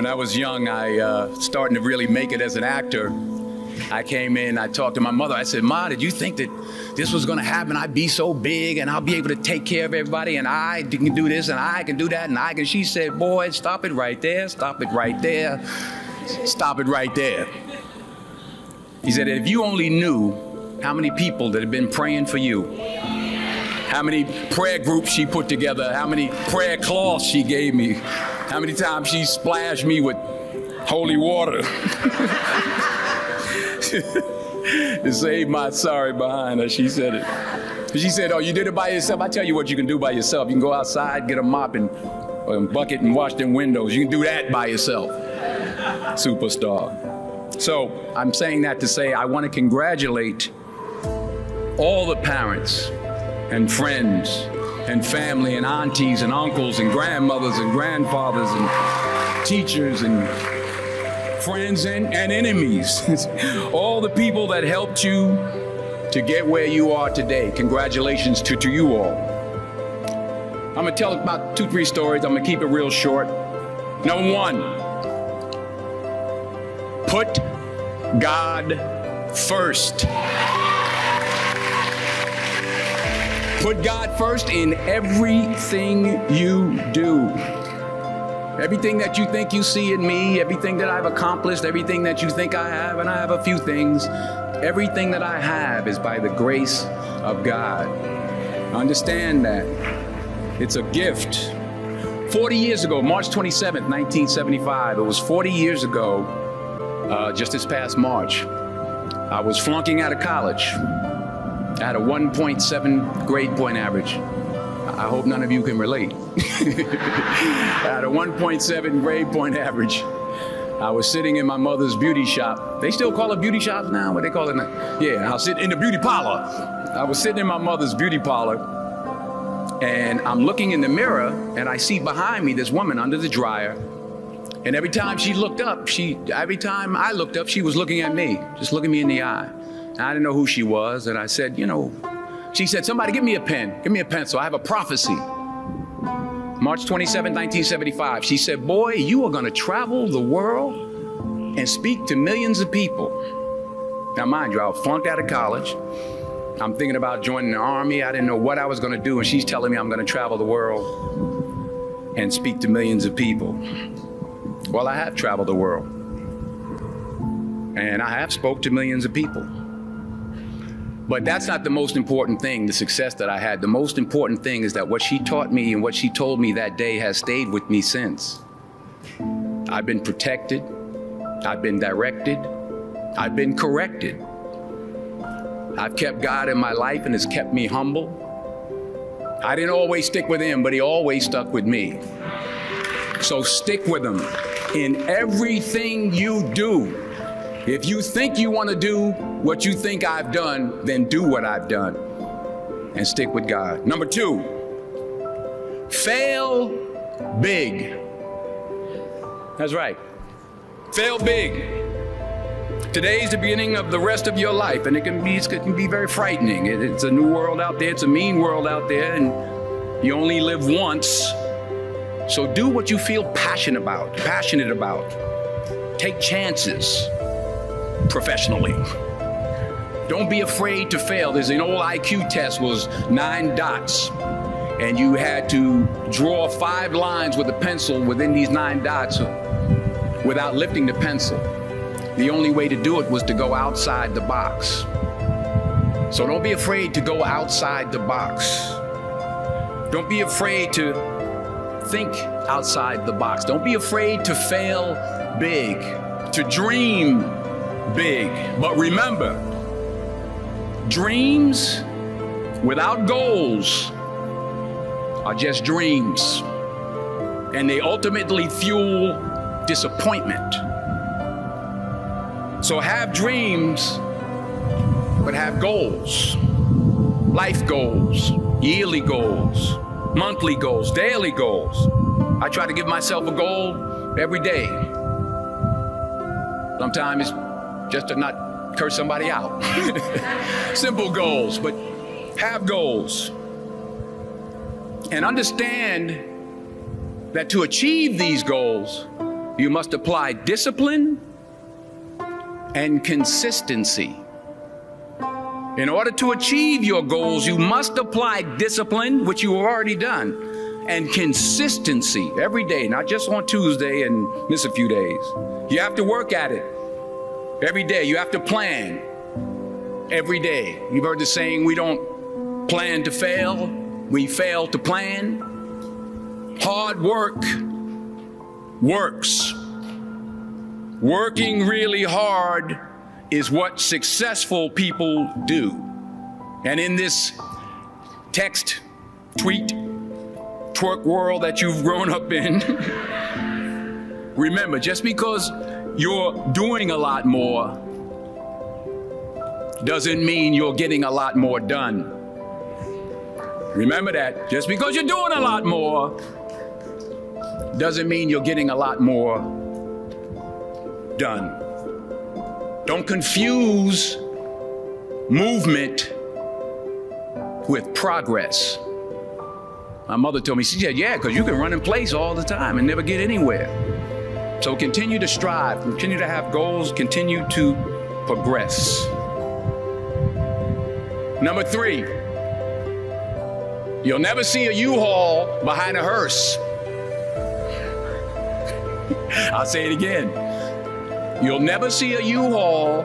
I was young, I starting to really make it as an actor. I came in, I talked to my mother. I said, Ma, did you think that this was going to happen? I'd be so big and I'll be able to take care of everybody and I can do this and I can do that and I can. She said, boy, stop it right there. Stop it right there. Stop it right there. He said, if you only knew how many people that have been praying for you, how many prayer groups she put together, how many prayer cloths she gave me, how many times she splashed me with holy water to save my sorry behind her. She said it. She said, oh, you did it by yourself? I tell you what you can do by yourself. You can go outside, get a mop and a bucket and wash them windows. You can do that by yourself. Superstar. So I'm saying that to say I want to congratulate all the parents and friends and family and aunties and uncles and grandmothers and grandfathers and teachers and friends and enemies. All the people that helped you to get where you are today. Congratulations to you all. I'm going to tell about 2-3 stories. I'm going to keep it real short. Number 1, put God first. Put God first in everything you do. Everything that you think you see in me, everything that I've accomplished, everything that you think I have, and I have a few things, everything that I have is by the grace of God. Understand that. It's a gift. 40 years ago, March 27th, 1975, it was 40 years ago, just this past March, I was flunking out of college. I had a 1.7 grade point average. I hope none of you can relate. I had a 1.7 grade point average. I was sitting in my mother's beauty shop. They still call it beauty shops now? What they call it now? Yeah, I was sitting in the beauty parlor. I was sitting in my mother's beauty parlor, and I'm looking in the mirror, and I see behind me this woman under the dryer. And every time she looked up, every time I looked up, she was looking at me, just looking me in the eye. I didn't know who she was, and I said, she said, somebody give me a pen. Give me a pencil. I have a prophecy. March 27, 1975. She said, boy, you are going to travel the world and speak to millions of people. Now, mind you, I was flunked out of college. I'm thinking about joining the army. I didn't know what I was going to do, and she's telling me I'm going to travel the world and speak to millions of people. Well, I have traveled the world, and I have spoke to millions of people. But that's not the most important thing, the success that I had. The most important thing is that what she taught me and what she told me that day has stayed with me since. I've been protected. I've been directed. I've been corrected. I've kept God in my life and it's kept me humble. I didn't always stick with him, but he always stuck with me. So stick with him in everything you do. If you think you want to do what you think I've done, then do what I've done and stick with God. Number 2, fail big. That's right. Fail big. Today's the beginning of the rest of your life, and it can be very frightening. It's a new world out there. It's a mean world out there, and you only live once. So do what you feel passionate about. Take chances. Professionally. Don't be afraid to fail. There's an old IQ test was 9 dots, and you had to draw 5 lines with a pencil within these 9 dots without lifting the pencil. The only way to do it was to go outside the box. So don't be afraid to go outside the box. Don't be afraid to think outside the box. Don't be afraid to fail big, to dream big. But remember, dreams without goals are just dreams, and they ultimately fuel disappointment. So have dreams, but have goals. Life goals, yearly goals, monthly goals, daily goals. I try to give myself a goal every day. Sometimes it's just to not curse somebody out. Simple goals, but have goals. And understand that to achieve these goals, You must apply discipline and consistency. In order to achieve your goals, you must apply discipline, which you have already done, and consistency every day, not just on Tuesday and miss a few days. You have to work at it every day. You have to plan every day. You've heard the saying, we don't plan to fail, we fail to plan. Hard work works. Working really hard is what successful people do. And in this text, tweet, twerk world that you've grown up in, remember, just because you're doing a lot more doesn't mean you're getting a lot more done. Remember that. Just because you're doing a lot more doesn't mean you're getting a lot more done. Don't confuse movement with progress. My mother told me, she said, yeah, because you can run in place all the time and never get anywhere. So continue to strive, continue to have goals, continue to progress. Number 3, you'll never see a U-Haul behind a hearse. I'll say it again. You'll never see a U-Haul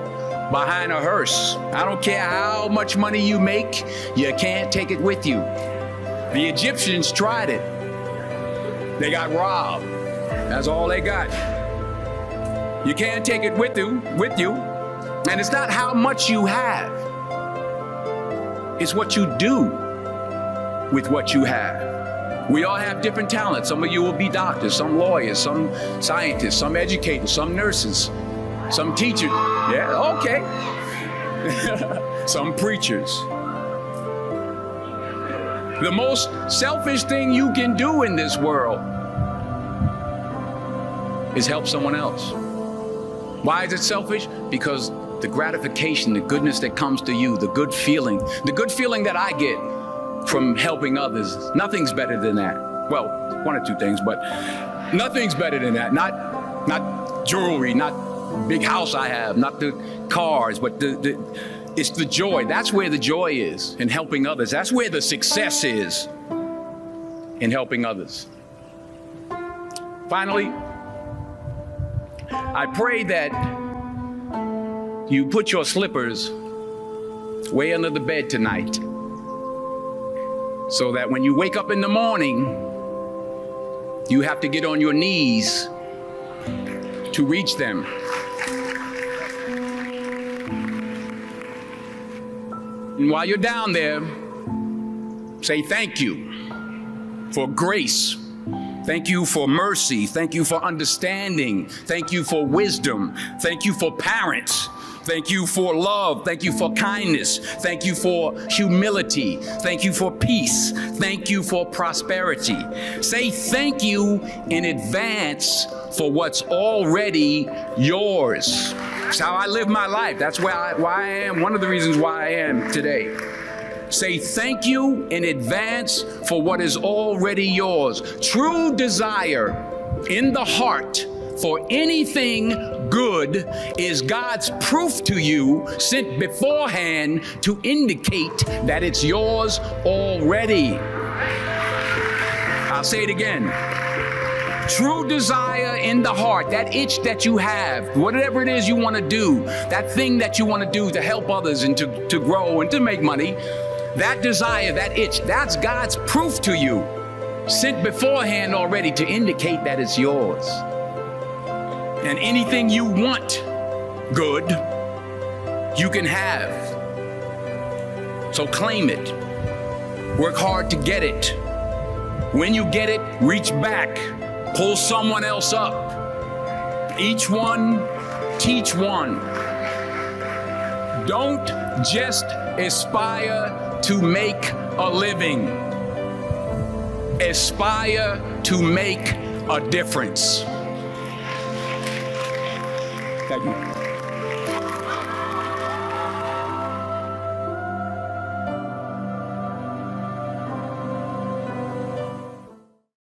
behind a hearse. I don't care how much money you make, you can't take it with you. The Egyptians tried it. They got robbed. That's all they got. You can't take it with you. And it's not how much you have. It's what you do with what you have. We all have different talents. Some of you will be doctors, some lawyers, some scientists, some educators, some nurses, some teachers. Yeah, okay. Some preachers. The most selfish thing you can do in this world is help someone else. Why is it selfish? Because the gratification, the goodness that comes to you, the good feeling that I get from helping others, nothing's better than that. Well, one or two things, but nothing's better than that. Not jewelry, not big house I have, not the cars, but it's the joy. That's where the joy is, in helping others. That's where the success is, in helping others. Finally, I pray that you put your slippers way under the bed tonight, so that when you wake up in the morning, you have to get on your knees to reach them. And while you're down there, say thank you for grace. Thank you for mercy. Thank you for understanding. Thank you for wisdom. Thank you for parents. Thank you for love. Thank you for kindness. Thank you for humility. Thank you for peace. Thank you for prosperity. Say thank you in advance for what's already yours. That's how I live my life. That's why I am. One of the reasons why I am today. Say thank you in advance for what is already yours. True desire in the heart for anything good is God's proof to you, sent beforehand to indicate that it's yours already. I'll say it again. True desire in the heart, that itch that you have, whatever it is you want to do, that thing that you want to do to help others and to grow and to make money, that desire, that itch, that's God's proof to you, sent beforehand already to indicate that it's yours. And anything you want good, you can have. So claim it. Work hard to get it. When you get it, reach back. Pull someone else up. Each one, teach one. Don't just aspire to make a living. Aspire to make a difference. Thank you.